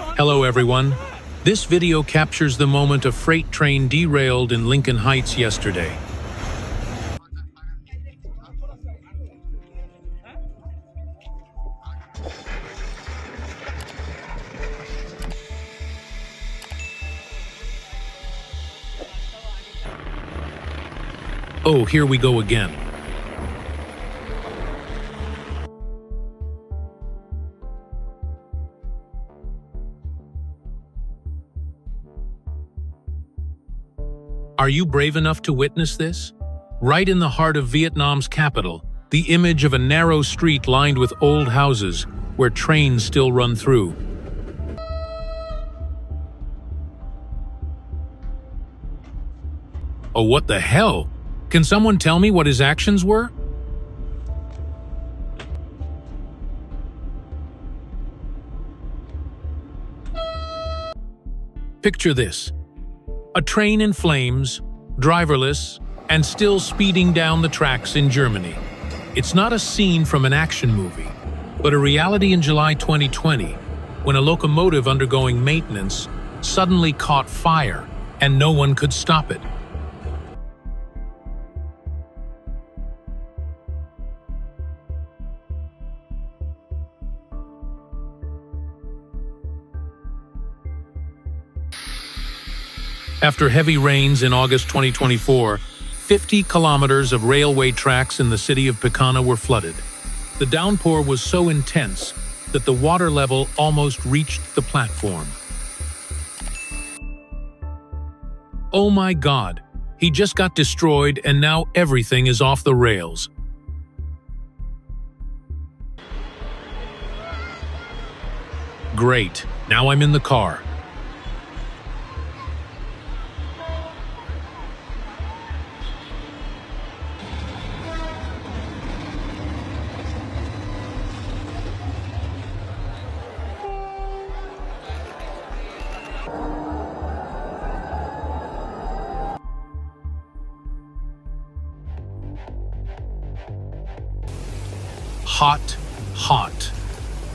Hello everyone. This video captures the moment a freight train derailed in Lincoln Heights yesterday. Oh, here we go again. Are you brave enough to witness this? Right in the heart of Vietnam's capital, the image of a narrow street lined with old houses where trains still run through. Oh, what the hell? Can someone tell me what his actions were? Picture this. A train in flames, driverless, and still speeding down the tracks in Germany. It's not a scene from an action movie, but a reality in July 2020, when a locomotive undergoing maintenance suddenly caught fire and no one could stop it. After heavy rains in August 2024, 50 kilometers of railway tracks in the city of Picana were flooded. The downpour was so intense that the water level almost reached the platform. Oh my God, he just got destroyed and now everything is off the rails. Great, now I'm in the car. Hot.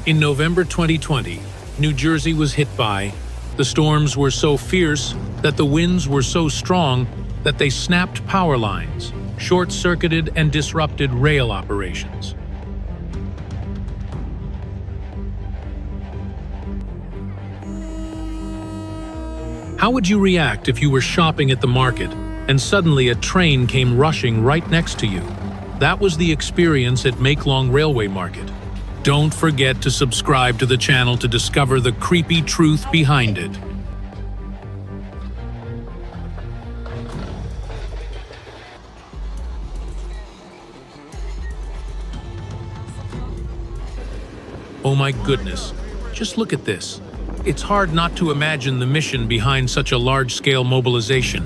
In November 2020, New Jersey was hit by. The storms were so fierce that the winds were so strong that they snapped power lines, short-circuited and disrupted rail operations. How would you react if you were shopping at the market and suddenly a train came rushing right next to you? That was the experience at Make-Long Railway Market. Don't forget to subscribe to the channel to discover the creepy truth behind it. Oh my goodness, just look at this. It's hard not to imagine the mission behind such a large-scale mobilization.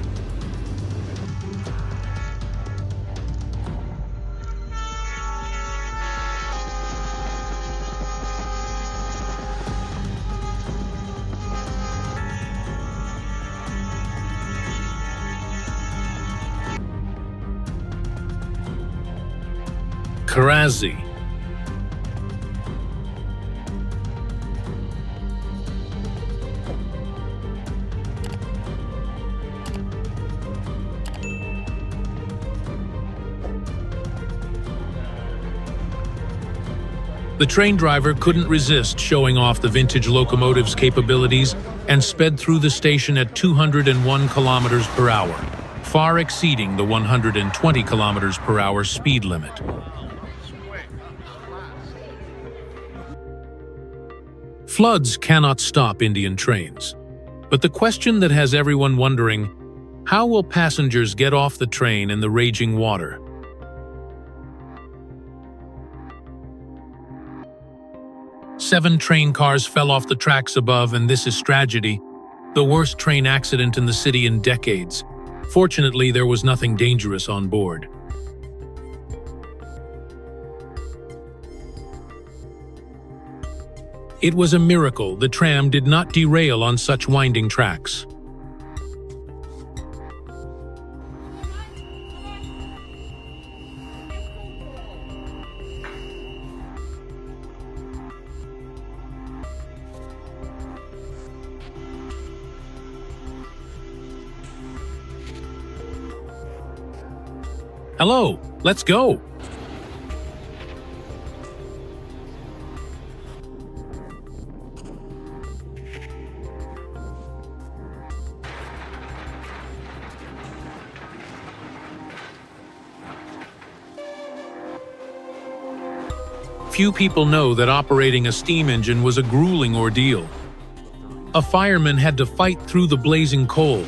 Crazy. The train driver couldn't resist showing off the vintage locomotive's capabilities and sped through the station at 201 kilometers per hour, far exceeding the 120 kilometers per hour speed limit. Floods cannot stop Indian trains. But the question that has everyone wondering, how will passengers get off the train in the raging water? Seven train cars fell off the tracks above, and this is tragedy. The worst train accident in the city in decades. Fortunately, there was nothing dangerous on board. It was a miracle the tram did not derail on such winding tracks. Hello, let's go! Few people know that operating a steam engine was a grueling ordeal. A fireman had to fight through the blazing coal,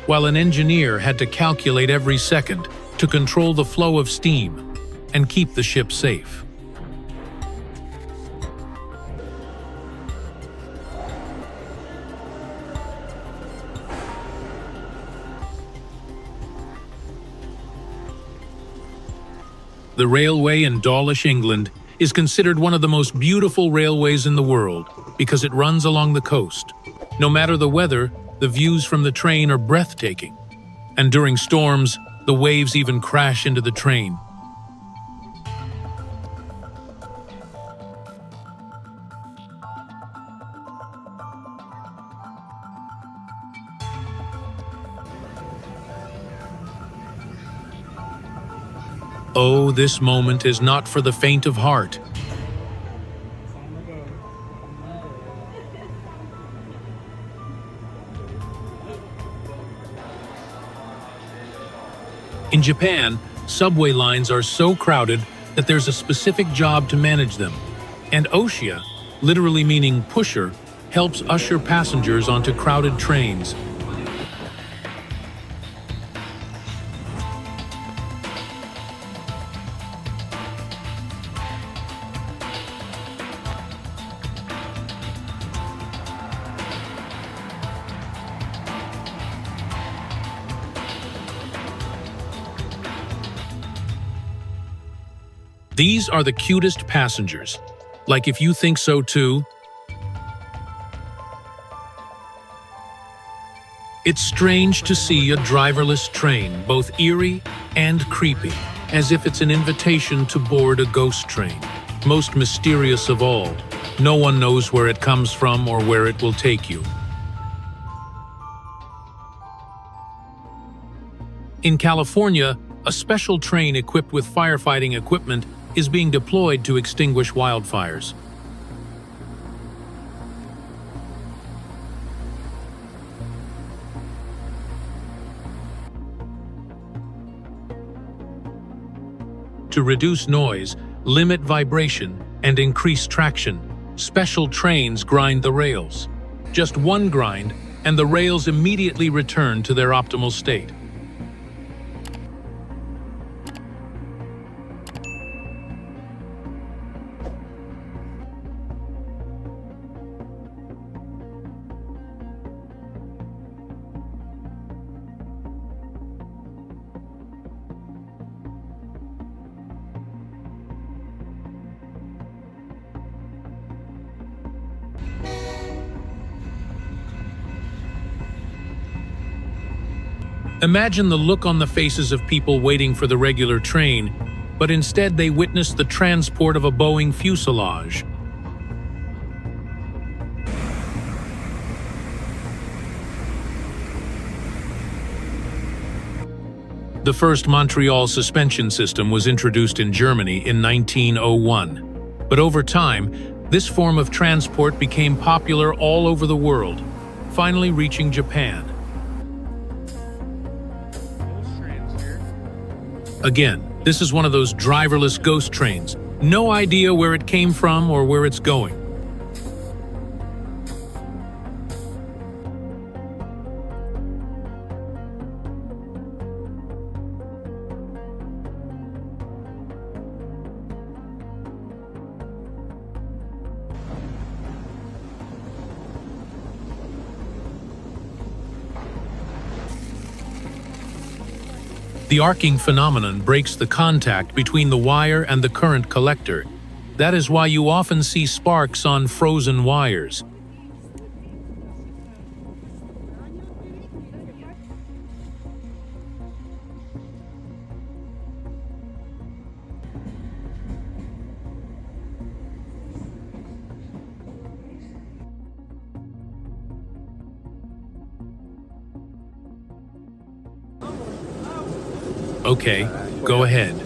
while an engineer had to calculate every second to control the flow of steam and keep the ship safe. The railway in Dawlish, England, is considered one of the most beautiful railways in the world because it runs along the coast. No matter the weather, the views from the train are breathtaking. And during storms, the waves even crash into the train. Oh, this moment is not for the faint of heart. In Japan, subway lines are so crowded that there's a specific job to manage them. And Osha, literally meaning pusher, helps usher passengers onto crowded trains. These are the cutest passengers. Like if you think so too. It's strange to see a driverless train, both eerie and creepy, as if it's an invitation to board a ghost train. Most mysterious of all, no one knows where it comes from or where it will take you. In California, a special train equipped with firefighting equipment is being deployed to extinguish wildfires. To reduce noise, limit vibration, and increase traction, special trains grind the rails. Just one grind, and the rails immediately return to their optimal state. Imagine the look on the faces of people waiting for the regular train, but instead they witness the transport of a Boeing fuselage. The first Montreal suspension system was introduced in Germany in 1901. But over time, this form of transport became popular all over the world, finally reaching Japan. Again, this is one of those driverless ghost trains. No idea where it came from or where it's going. The arcing phenomenon breaks the contact between the wire and the current collector. That is why you often see sparks on frozen wires. Okay, Go ahead.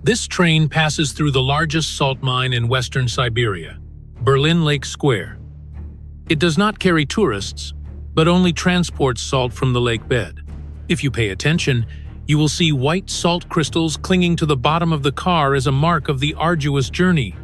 This train passes through the largest salt mine in western Siberia, Berlin Lake Square. It does not carry tourists, but only transports salt from the lake bed. If you pay attention, you will see white salt crystals clinging to the bottom of the car as a mark of the arduous journey.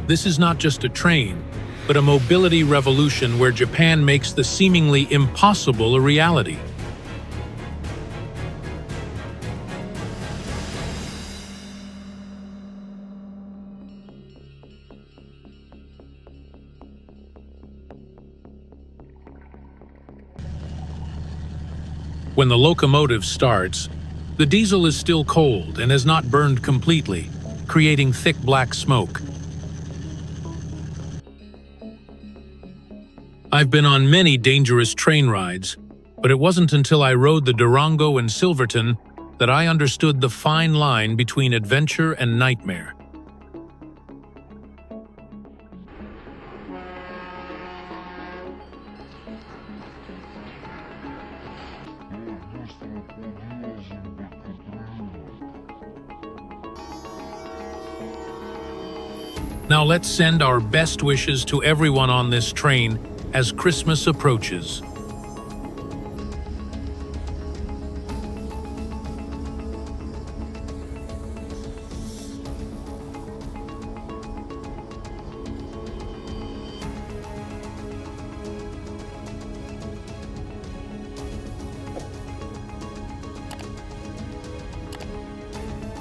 This is not just a train, but a mobility revolution where Japan makes the seemingly impossible a reality. When the locomotive starts, the diesel is still cold and has not burned completely, creating thick black smoke. I've been on many dangerous train rides, but it wasn't until I rode the Durango and Silverton that I understood the fine line between adventure and nightmare. Now let's send our best wishes to everyone on this train as Christmas approaches.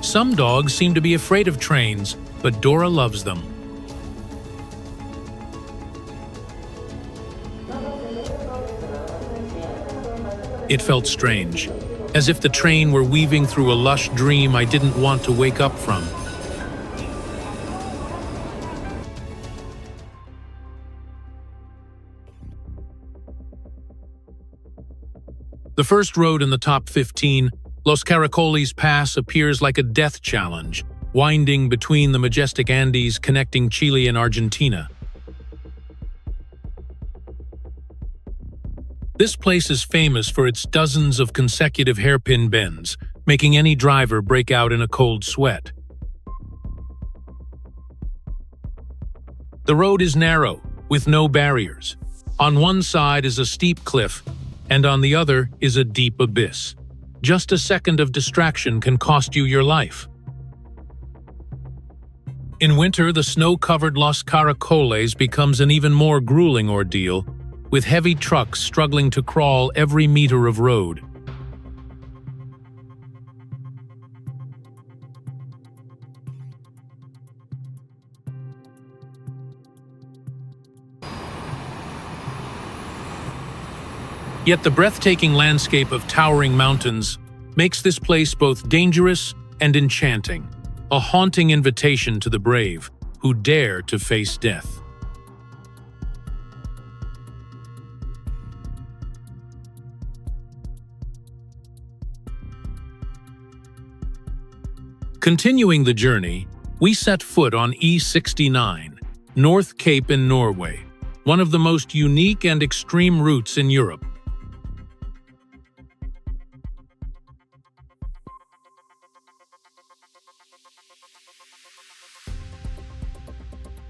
Some dogs seem to be afraid of trains, but Dora loves them. It felt strange, as if the train were weaving through a lush dream I didn't want to wake up from. The first road in the top 15, Los Caracoles Pass, appears like a death challenge, winding between the majestic Andes connecting Chile and Argentina. This place is famous for its dozens of consecutive hairpin bends, making any driver break out in a cold sweat. The road is narrow, with no barriers. On one side is a steep cliff, and on the other is a deep abyss. Just a second of distraction can cost you your life. In winter, the snow-covered Los Caracoles becomes an even more grueling ordeal, with heavy trucks struggling to crawl every meter of road. Yet the breathtaking landscape of towering mountains makes this place both dangerous and enchanting, a haunting invitation to the brave who dare to face death. Continuing the journey, we set foot on E69, North Cape in Norway, one of the most unique and extreme routes in Europe.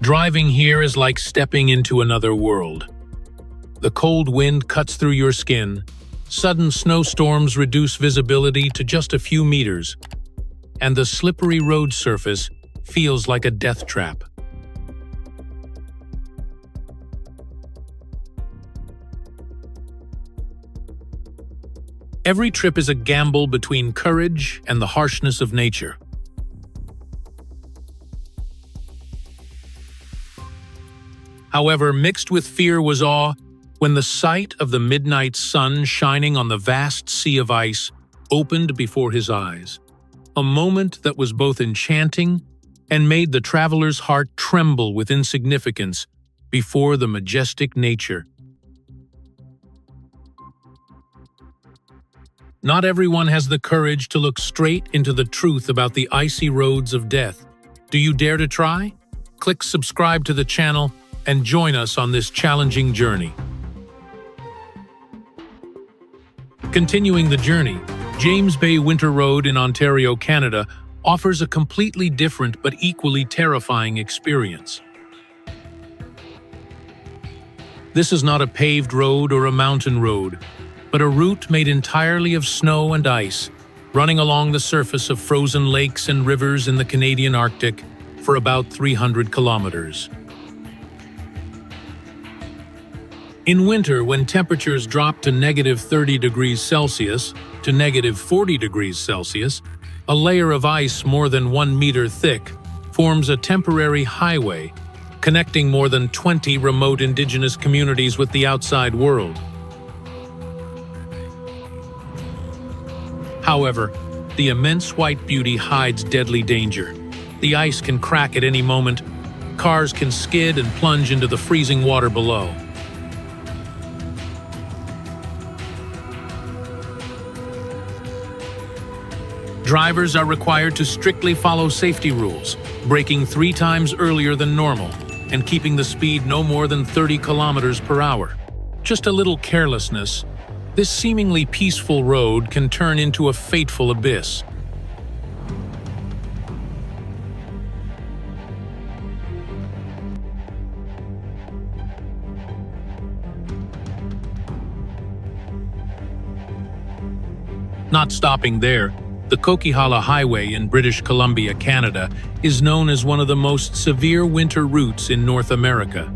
Driving here is like stepping into another world. The cold wind cuts through your skin, sudden snowstorms reduce visibility to just a few meters, and the slippery road surface feels like a death trap. Every trip is a gamble between courage and the harshness of nature. However, mixed with fear was awe when the sight of the midnight sun shining on the vast sea of ice opened before his eyes. a moment that was both enchanting and made the traveler's heart tremble with insignificance before the majestic nature. Not everyone has the courage to look straight into the truth about the icy roads of death. Do you dare to try? Click subscribe to the channel and join us on this challenging journey. Continuing the journey, James Bay Winter Road in Ontario, Canada, offers a completely different but equally terrifying experience. This is not a paved road or a mountain road, but a route made entirely of snow and ice, running along the surface of frozen lakes and rivers in the Canadian Arctic for about 300 kilometers. In winter, when temperatures drop to -30 degrees Celsius to -40 degrees Celsius, a layer of ice more than 1 meter thick forms a temporary highway connecting more than 20 remote indigenous communities with the outside world. However, the immense white beauty hides deadly danger. The ice can crack at any moment, cars can skid and plunge into the freezing water below. Drivers are required to strictly follow safety rules, braking 3 times earlier than normal, and keeping the speed no more than 30 kilometers per hour. Just a little carelessness, this seemingly peaceful road can turn into a fateful abyss. Not stopping there, the Coquihalla Highway in British Columbia, Canada, is known as one of the most severe winter routes in North America.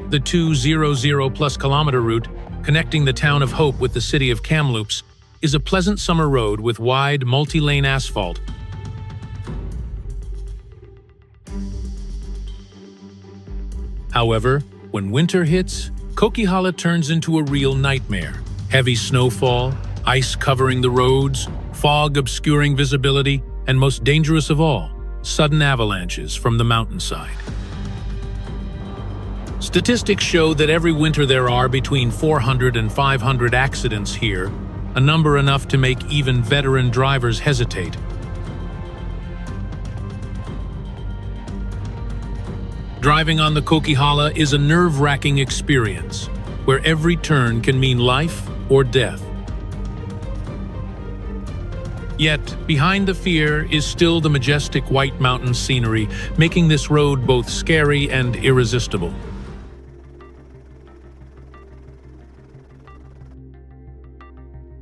The 200+ kilometer route, connecting the town of Hope with the city of Kamloops, is a pleasant summer road with wide, multi-lane asphalt. However, when winter hits, Coquihalla turns into a real nightmare. Heavy snowfall, ice covering the roads, fog obscuring visibility, and most dangerous of all, sudden avalanches from the mountainside. Statistics show that every winter there are between 400 and 500 accidents here, a number enough to make even veteran drivers hesitate. Driving on the Coquihalla is a nerve-wracking experience, where every turn can mean life or death. Yet, behind the fear is still the majestic white mountain scenery, making this road both scary and irresistible.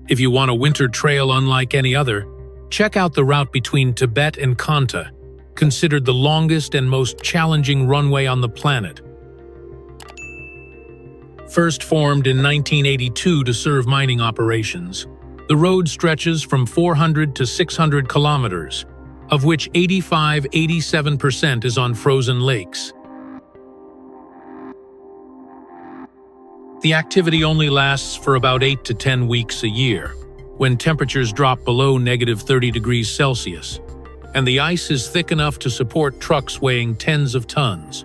If you want a winter trail unlike any other, check out the route between Tibet and Kanta, considered the longest and most challenging runway on the planet. First formed in 1982 to serve mining operations, the road stretches from 400 to 600 kilometers, of which 85–87% is on frozen lakes. The activity only lasts for about 8 to 10 weeks a year, when temperatures drop below -30 degrees Celsius, and the ice is thick enough to support trucks weighing tens of tons.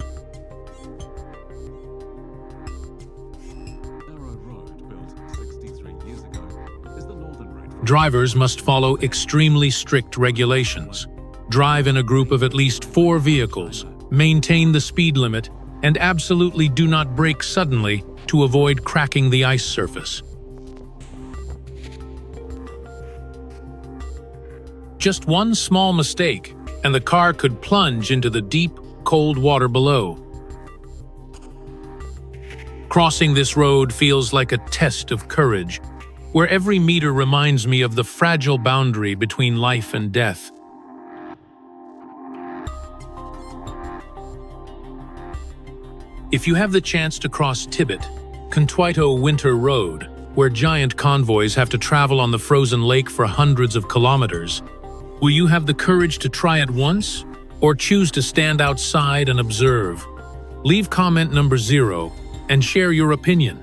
Drivers must follow extremely strict regulations, drive in a group of at least 4 vehicles, maintain the speed limit, and absolutely do not brake suddenly to avoid cracking the ice surface. Just one small mistake, and the car could plunge into the deep, cold water below. Crossing this road feels like a test of courage, where every meter reminds me of the fragile boundary between life and death. If you have the chance to cross Tibet, Coquihalla Winter Road, where giant convoys have to travel on the frozen lake for hundreds of kilometers, will you have the courage to try it once, or choose to stand outside and observe? Leave comment number 0 and share your opinion.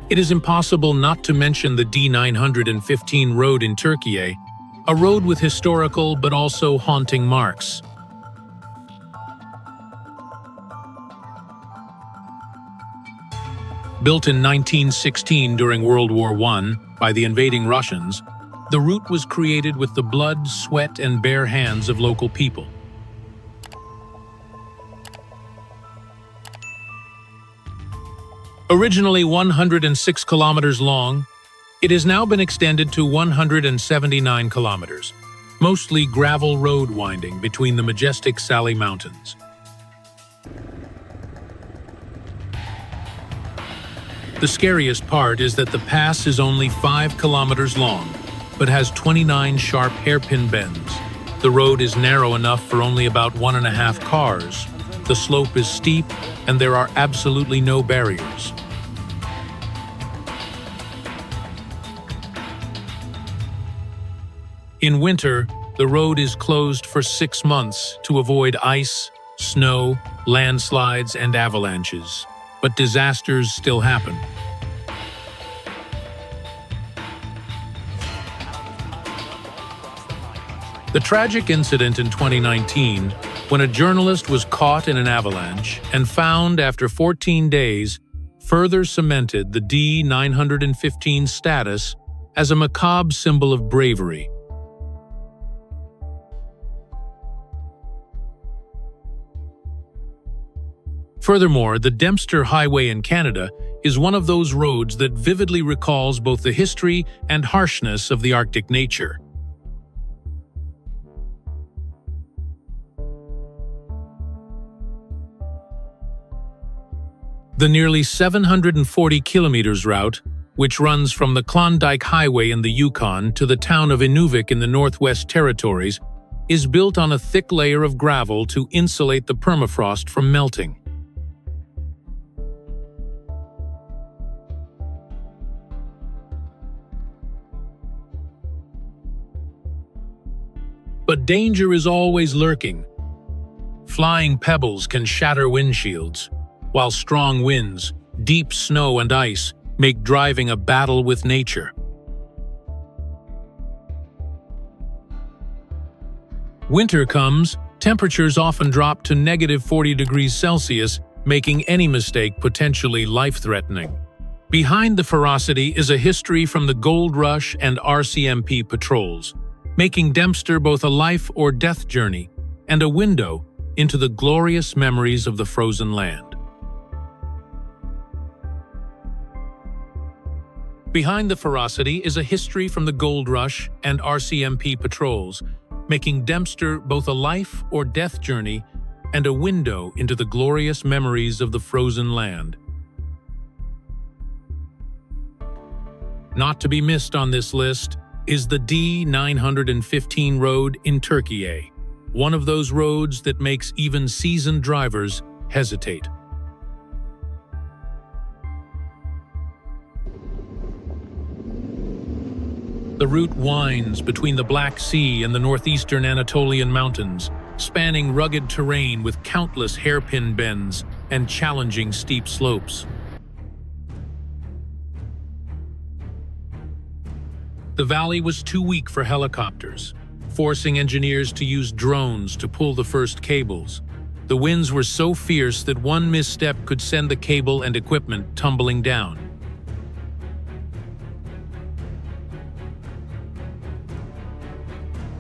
It is impossible not to mention the D915 road in Turkey, a road with historical but also haunting marks. Built in 1916 during World War I by the invading Russians, the route was created with the blood, sweat, and bare hands of local people. Originally 106 kilometers long, it has now been extended to 179 kilometers, mostly gravel road winding between the majestic Sali Mountains. The scariest part is that the pass is only 5 kilometers long, but has 29 sharp hairpin bends. The road is narrow enough for only about 1.5 cars. The slope is steep, and there are absolutely no barriers. In winter, the road is closed for 6 months to avoid ice, snow, landslides, and avalanches. But disasters still happen. The tragic incident in 2019, when a journalist was caught in an avalanche and found after 14 days, further cemented the D915 status as a macabre symbol of bravery. Furthermore, the Dempster Highway in Canada is one of those roads that vividly recalls both the history and harshness of the Arctic nature. The nearly 740 kilometers route, which runs from the Klondike Highway in the Yukon to the town of Inuvik in the Northwest Territories, is built on a thick layer of gravel to insulate the permafrost from melting. But danger is always lurking. Flying pebbles can shatter windshields, while strong winds, deep snow and ice make driving a battle with nature. Winter comes, temperatures often drop to -40 degrees Celsius, making any mistake potentially life-threatening. Behind the ferocity is a history from the Gold Rush and RCMP patrols, making Dempster both a life or death journey and a window into the glorious memories of the frozen land. Behind the ferocity is a history from the Gold Rush and RCMP patrols, making Dempster both a life or death journey and a window into the glorious memories of the frozen land. Not to be missed on this list is the D915 road in Turkey, one of those roads that makes even seasoned drivers hesitate. The route winds between the Black Sea and the northeastern Anatolian mountains, spanning rugged terrain with countless hairpin bends and challenging steep slopes. The valley was too weak for helicopters, forcing engineers to use drones to pull the first cables. The winds were so fierce that one misstep could send the cable and equipment tumbling down.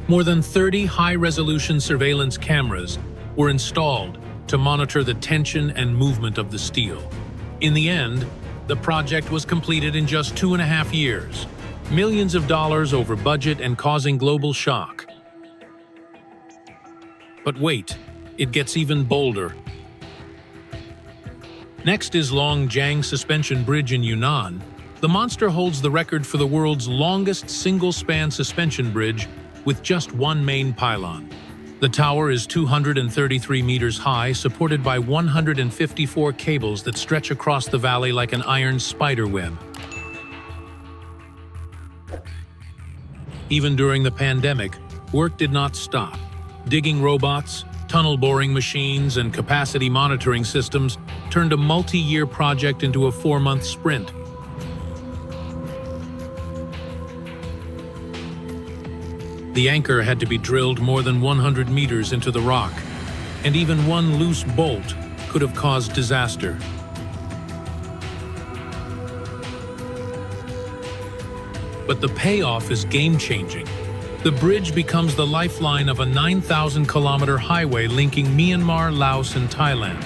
More than 30 high-resolution surveillance cameras were installed to monitor the tension and movement of the steel. In the end, the project was completed in just 2.5 years, millions of dollars over budget and causing global shock. But wait, it gets even bolder. Next is Longjiang Suspension Bridge in Yunnan. The monster holds the record for the world's longest single-span suspension bridge with just one main pylon. The tower is 233 meters high, supported by 154 cables that stretch across the valley like an iron spider web. Even during the pandemic, work did not stop. Digging robots, Tunnel boring machines and capacity monitoring systems turned a multi-year project into a 4-month sprint. The anchor had to be drilled more than 100 meters into the rock, and even one loose bolt could have caused disaster. But the payoff is game-changing. The bridge becomes the lifeline of a 9,000-kilometer highway linking Myanmar, Laos, and Thailand.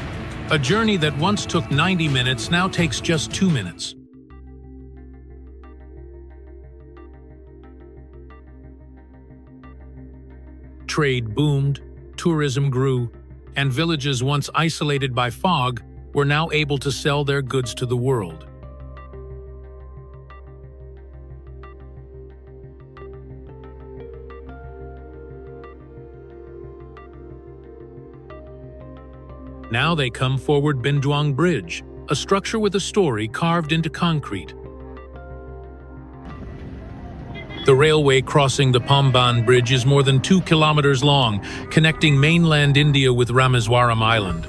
A journey that once took 90 minutes now takes just 2 minutes. Trade boomed, tourism grew, and villages once isolated by fog were now able to sell their goods to the world. Now they come forward Binduang Bridge, a structure with a story carved into concrete. The railway crossing the Pamban Bridge is more than 2 kilometers long, connecting mainland India with Rameswaram Island.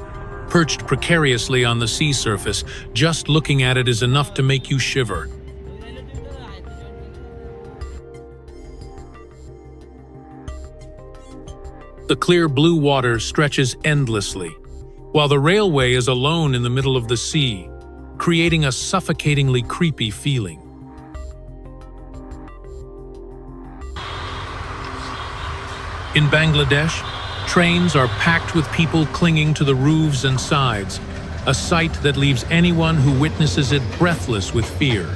Perched precariously on the sea surface, just looking at it is enough to make you shiver. The clear blue water stretches endlessly, while the railway is alone in the middle of the sea, creating a suffocatingly creepy feeling. In Bangladesh, trains are packed with people clinging to the roofs and sides, a sight that leaves anyone who witnesses it breathless with fear.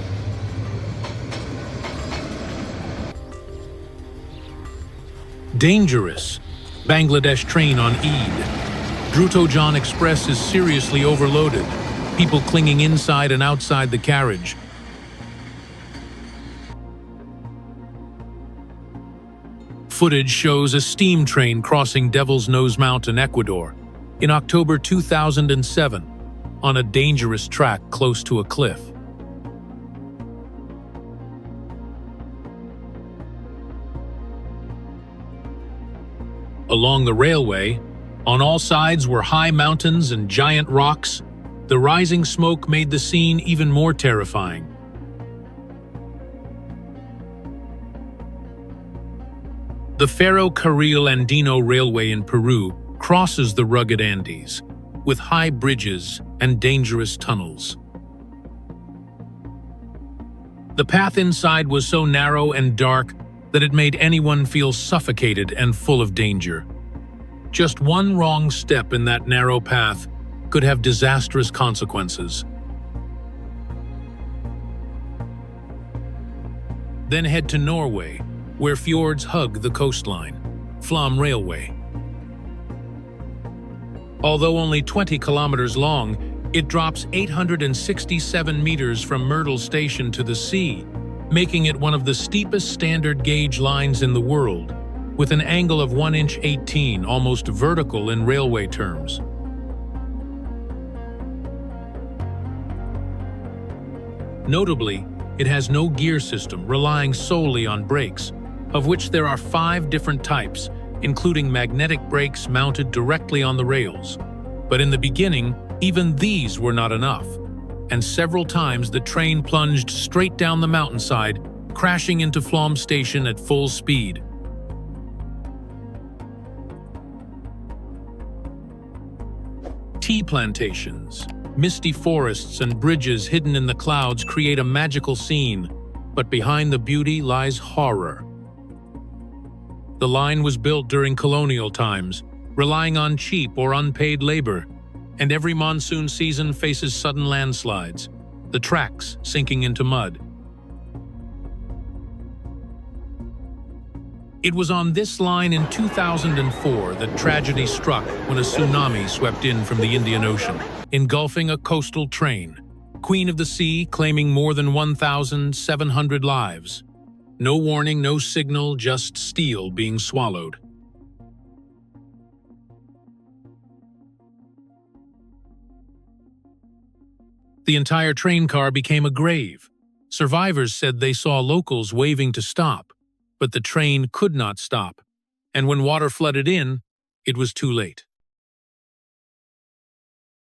Dangerous. Bangladesh train on Eid. Drutojan Express is seriously overloaded, people clinging inside and outside the carriage. Footage shows a steam train crossing Devil's Nose Mountain, Ecuador, in October 2007, on a dangerous track close to a cliff. Along the railway, on all sides were high mountains and giant rocks. The rising smoke made the scene even more terrifying. The Ferrocarril Andino Railway in Peru crosses the rugged Andes, with high bridges and dangerous tunnels. The path inside was so narrow and dark that it made anyone feel suffocated and full of danger. Just one wrong step in that narrow path could have disastrous consequences. Then head to Norway, where fjords hug the coastline. Flam Railway. Although only 20 kilometers long, it drops 867 meters from Myrtle Station to the sea, making it one of the steepest standard gauge lines in the world, with an angle of 1 inch 18, almost vertical in railway terms. Notably, it has no gear system, relying solely on brakes, of which there are 5 different types, including magnetic brakes mounted directly on the rails. But in the beginning, even these were not enough, and several times the train plunged straight down the mountainside, crashing into Flam Station at full speed. Tea plantations, misty forests, and bridges hidden in the clouds create a magical scene, but behind the beauty lies horror. The line was built during colonial times, relying on cheap or unpaid labor, and every monsoon season faces sudden landslides, the tracks sinking into mud. It was on this line in 2004 that tragedy struck when a tsunami swept in from the Indian Ocean, engulfing a coastal train, Queen of the Sea claiming more than 1,700 lives. No warning, no signal, just steel being swallowed. The entire train car became a grave. Survivors said they saw locals waving to stop, but the train could not stop, and when water flooded in, it was too late.